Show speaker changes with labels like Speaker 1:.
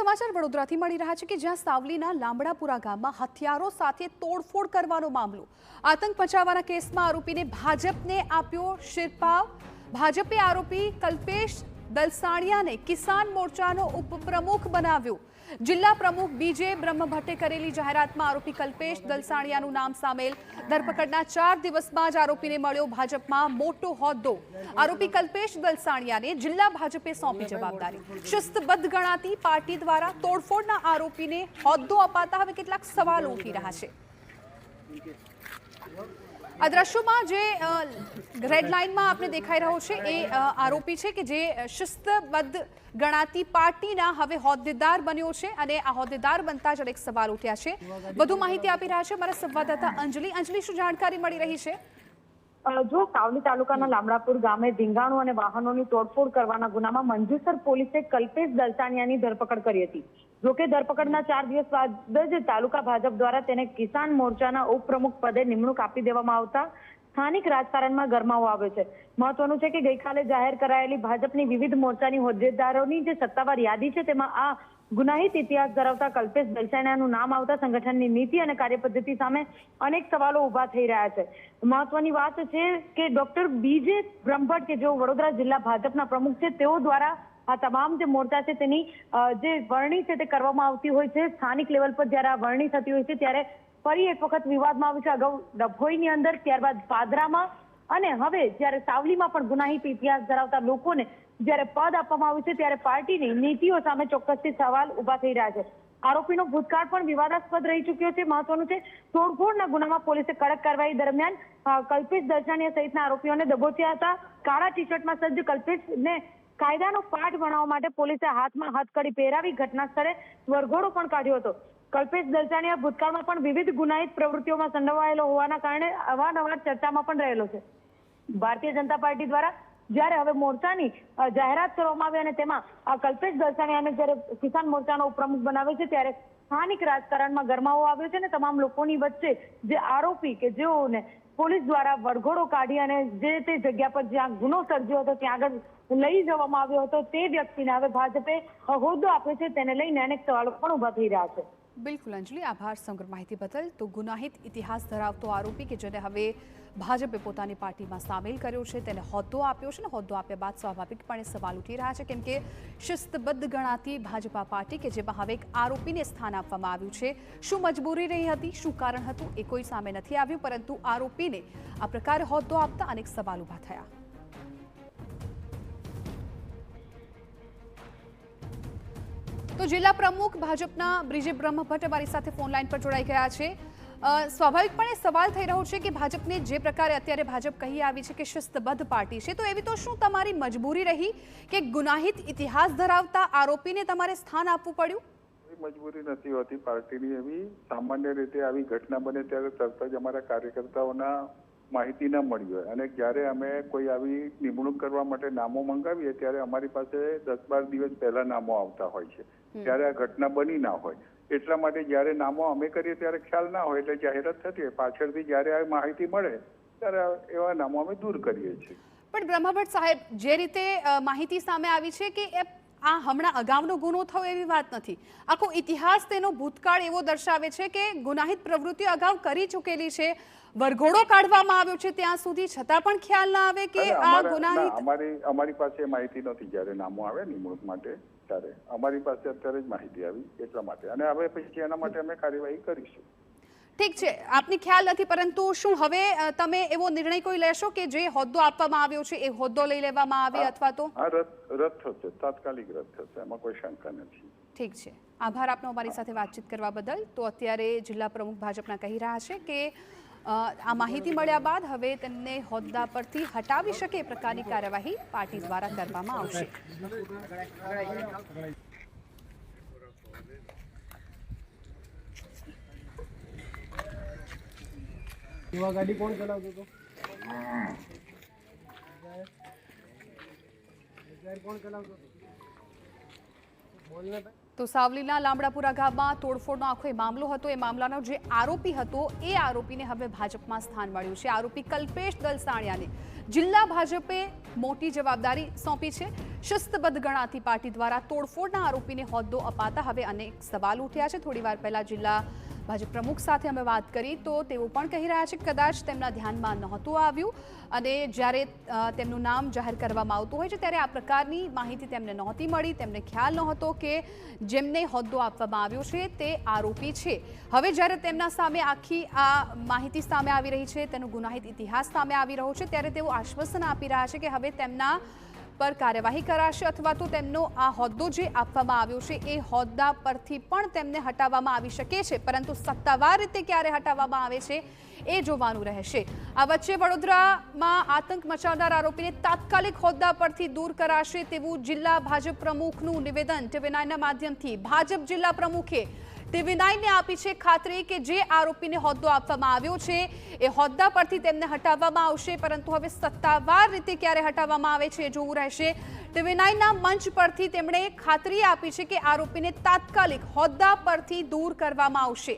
Speaker 1: સમાચાર વડોદરાથી મળી રહ્યા છે કે જ્યાં સાવલીના લાંબડાપુરા ગામમાં હથિયારો સાથે તોડફોડ કરવાનો મામલો, આતંક મચાવવાના કેસમાં આરોપીને ભાજપને આપ્યો શિરપાવ। ભાજપે આરોપી કલ્પેશ દલસાણિયાને કિસાન મોરચાનો ઉપપ્રમુખ બનાવ્યો। જિલ્લા પ્રમુખ બીજે બ્રહ્મભટ્ટે કરેલી જાહેરાતમાં આરોપી કલ્પેશ દલસાણિયાનું નામ સામેલ। ધરપકડના 4 દિવસમાં જ આરોપીને મળ્યો ભાજપમાં મોટો હોદ્દો। આરોપી કલ્પેશ દલસાણિયાને જિલ્લા ભાજપે સોંપી જવાબદારી। શિસ્તબદ્ધ ગણાતી પાર્ટી દ્વારા તોડફોડના આરોપીને હોદ્દો અપાતા હવે કેટલાક સવાલો ઉઠી રહ્યા છે। આ દ્રશ્યોમાં જે રેડ લાઇનમાં આપણે દેખાઈ રહ્યો છે એ આરોપી છે કે જે શિસ્તબદ્ધ ગણાતી પાર્ટીના હવે હોદ્દેદાર બન્યો છે અને આ હોદ્દેદાર બનતા જ અનેક સવાલ ઉઠ્યા છે। વધુ માહિતી આપી રહ્યા છે અમારા સંવાદદાતા અંજલિ, શું જાણકારી મળી રહી છે?
Speaker 2: જો સાવલી તાલુકાના લામડાપુર ગામે ધીંગાણું અને વાહનોની તોડફોડ કરવાના ગુનામાં મંજુસર પોલીસે કલ્પેશ દલસાણિયાની ધરપકડ કરી હતી। જોકે ધરપકડના 4 દિવસ બાદ જ તાલુકા ભાજપ દ્વારા તેને કિસાન મોરચાના ઉપપ્રમુખ પદે નિમણૂક આપી દેવામાં આવતા સ્થાનિક રાજકારણમાં ગરમાવો આવ્યો છે। મહત્વનું છે કે ગઈકાલે જાહેર કરાયેલી ભાજપની વિવિધ મોરચાની હોદ્દેદારોની જે સત્તાવાર યાદી છે તેમાં આ ગુનાહિત ઇતિહાસ ધરાવતા કલ્પેશ દલસાણિયાનું નામ આવતા સંગઠનની નીતિ અને કાર્યપદ્ધતિ સામે અનેક સવાલો ઉભા થઈ રહ્યા છે। મહત્વની વાત છે કે ડોક્ટર બીજે બ્રહ્મભટ્ટ કે જેઓ વડોદરા જિલ્લા ભાજપના પ્રમુખ છે તેઓ દ્વારા આ તમામ જે મોરચા છે તેની જે વરણી છે તે કરવામાં આવતી હોય છે। સ્થાનિક લેવલ પર જ્યારે આ વરણી થતી હોય છે ત્યારે ફરી એક વખત વિવાદમાં આવ્યું છે। અગાઉ ડભોઈની અંદર, ત્યારબાદ પાદરામાં અને હવે જ્યારે સાવલીમાં પણ ગુનાહિત ઇતિહાસ ધરાવતા લોકોને જ્યારે પદ આપવામાં આવ્યું છે ત્યારે પાર્ટીની નીતિઓ સામે ચોક્કસથી સવાલ ઉભા થઈ રહ્યા છે। આરોપીનો ભૂતકાળ પણ વિવાદાસ્પદ રહી ચૂક્યો છે। મહત્વનું છે તોડફોડના ગુનામાં પોલીસે કડક કાર્યવાહી દરમિયાન કલ્પેશ દલસાણિયા સહિતના આરોપીઓને દબોચ્યા હતા। કાળા ટી શર્ટમાં સજ્જ કલ્પેશને કાયદાનો પાઠ ભણાવવા માટે પોલીસે હાથમાં હથકડી પહેરાવી ઘટના સ્થળે વરઘોડો પણ કાઢ્યો હતો। કલ્પેશ દલસાણિયા ભૂતકાળમાં પણ વિવિધ ગુનાહિત પ્રવૃત્તિઓમાં સંડોવાયેલો હોવાના કારણે અવારનવાર ચર્ચામાં પણ રહેલો છે। ભારતીય જનતા પાર્ટી દ્વારા જ્યારે હવે મોરચાની જાહેરાત કરવામાં આવી અને તેમાં કલ્પેશ દલસાણિયાને જ્યારે કિસાન મોરચાનો ઉપપ્રમુખ બનાવે છે ત્યારે સ્થાનિક રાજકારણમાં ગરમાવો આવ્યો છે અને તમામ લોકોની વચ્ચે જે આરોપી કે જેઓને પોલીસ દ્વારા વરઘોડો કાઢી અને જે તે જગ્યા પર જ્યાં ગુનો સર્જ્યો હતો ત્યાં આગળ લઈ જવામાં આવ્યો હતો તે વ્યક્તિને હવે ભાજપે હોદ્દો આપ્યો છે, તેને લઈને અનેક સવાલો પણ ઉભા થઈ રહ્યા છે।
Speaker 1: બિલકુલ અંજલિ, આભાર સમગ્ર માહિતી બદલ। તો ગુનાહિત ઇતિહાસ ધરાવતો આરોપી કે જેને હવે ભાજપે પોતાની પાર્ટીમાં સામેલ કર્યો છે તેને હોદ્દો આપ્યો છે ને હોદ્દો આપ્યા બાદ સ્વાભાવિકપણે સવાલ ઉઠી રહ્યા છે કેમ કે શિસ્તબદ્ધ ગણાતી ભાજપા પાર્ટી કે જેમાં હવે એક આરોપીને સ્થાન આપવામાં આવ્યું છે। શું મજબૂરી રહી હતી, શું કારણ હતું એ કોઈ સામે નથી આવ્યું, પરંતુ આરોપીને આ પ્રકારે હોદ્દો આપતા અનેક સવાલ ઉભા થયા। તો જિલ્લા પ્રમુખ ભાજપના બ્રિજે બ્રહ્મભટ્ટ અમારી સાથે ફોન લાઈન પર જોડાઈ ગયા છે। સ્વાભાવિકપણે સવાલ થઈ રહ્યો છે કે ભાજપને જે પ્રકારે અત્યારે ભાજપ કહી આવી છે કે શિસ્તબદ્ધ પાર્ટી છે, તો એવી તો શું તમારી મજબૂરી રહી કે ગુનાહિત ઇતિહાસ ધરાવતા આરોપીને તમારે સ્થાન આપવું પડ્યું?
Speaker 3: મજબૂરી નથી હોતી પાર્ટીની એવી। સામાન્ય રીતે આવી ઘટના બને ત્યારે તરત જ અમારા કાર્યકર્તાઓના માહિતી ન મળી હોય અને જ્યારે અમે કોઈ આવી નિમણૂક કરવા માટે નામો મંગાવીએ ત્યારે અમારી પાસે 10-12 દિવસ પહેલા નામો આવતા હોય છે, ત્યારે આ ઘટના બની ના હોય। એટલા માટે જ્યારે નામો અમે કરીએ ત્યારે ખ્યાલ ના હોય એટલે જાહેરાત થતી હોય, પાછળથી જ્યારે આ માહિતી મળે ત્યારે એવા નામો અમે દૂર કરીએ છીએ।
Speaker 1: પણ બ્રહ્મભટ્ટ સાહેબ, જે રીતે માહિતી સામે આવી છે કે આ હમણાં અગાઉનો ગુનો થયો એવી વાત નથી, આખો ઇતિહાસ તેનો ભૂતકાળ એવો દર્શાવે છે કે ગુનાહિત પ્રવૃત્તિઓ અગાઉ કરી ચૂકેલી છે, વરઘોડો કાઢવામાં આવ્યો છે ત્યાં સુધી છતાં પણ ખ્યાલ ના આવે કે આ ગુનાહિત।
Speaker 3: અમારી પાસે માહિતી નથી જ્યારે નામો આવે નિમણૂક માટે ત્યારે અમારી પાસે અત્યારે જ માહિતી આવી એટલા માટે, અને હવે પછી એના માટે અમે કાર્યવાહી કરીશું।
Speaker 1: ઠીક છે, આપને ખ્યાલ નથી, પરંતુ શું હવે તમે એવો નિર્ણય કોઈ લેશો કે જે હોદ્દો આપવામાં આવ્યો છે એ હોદ્દો લઈ લેવામાં આવે અથવા તો
Speaker 3: રદ થશે, તાત્કાલિક રદ થશે, એમાં કોઈ શંકા નથી।
Speaker 1: ઠીક છે, આભાર આપનો અમારી સાથે વાતચીત કરવા બદલ। તો અત્યારે જિલ્લા પ્રમુખ ભાજપના કહી રહ્યા છે કે આ માહિતી મળ્યા બાદ હવે તેમને હોદ્દા પરથી હટાવી શકે એ પ્રકારની કાર્યવાહી પાર્ટી દ્વારા કરવામાં આવશે।
Speaker 4: ગાડી કોણ ચલાવતો હતો? કોણ ચલાવતો હતો? બોલને ભાઈ।
Speaker 1: તો સાવલીના લામડાપુરા ગામમાં તોડફોડનો આખો એ મામલો હતો. એ મામલાનો જે આરોપી હતો એ આરોપીને હવે ભાજપમાં સ્થાન મળ્યું છે. આરોપી કલ્પેશ દલસાણિયાને જિલ્લા ભાજપે મોટી જવાબદારી સોંપી છે. શિસ્તબદ્ધ ગણાતી પાર્ટી દ્વારા તોડફોડના આરોપીને હોદ્દો અપાતા હવે અનેક સવાલ ઉઠ્યા છે. થોડીવાર પહેલા જિલ્લા ભાજપ પ્રમુખ સાથે અમે વાત કરી તો તેઓ પણ કહી રહ્યા છે કે કદાચ તેમના ધ્યાનમાં નહોતું આવ્યું અને જ્યારે તેમનું નામ જાહેર કરવામાં આવતું હોય છે ત્યારે આ પ્રકારની માહિતી તેમને નહોતી મળી. તેમને ખ્યાલ નહોતો કે જેમને હોદ્દો આપવામાં આવ્યો છે તે આરોપી છે. હવે જ્યારે તેમના સામે આખી આ માહિતી સામે આવી રહી છે, તેનો ગુનાહિત ઇતિહાસ સામે આવી રહ્યો છે, ત્યારે તેઓ આશ્વાસન આપી રહ્યા છે કે હવે તેમના પર કાર્યવાહી કરાશે અથવા તો તેમનો આ હોદ્દો જે આપવામાં આવ્યો છે એ હોદ્દા પરથી પણ તેમને હટાવવામાં આવી શકે છે. પરંતુ સત્તાવાર રીતે ક્યારે હટાવવામાં આવે છે એ જોવાનું રહેશે. આ વચ્ચે વડોદરામાં આતંક મચાવનાર આરોપીને તાત્કાલિક હોદ્દા પરથી દૂર કરાશે તેવું જિલ્લા ભાજપ પ્રમુખનું નિવેદન TV9ના માધ્યમથી ભાજપ જિલ્લા પ્રમુખે TV9ને આપી છે ખાતરી કે જે આરોપીને હોદ્દો આપવામાં આવ્યો છે એ હોદ્દા પરથી તેમને હટાવવામાં આવશે. પરંતુ હવે સત્તાવાર રીતે ક્યારે હટાવવામાં આવે છે એ જોવું રહેશે. TV9ના મંચ પરથી તેમણે ખાતરી આપી છે કે આરોપીને તાત્કાલિક હોદ્દા પરથી દૂર કરવામાં આવશે.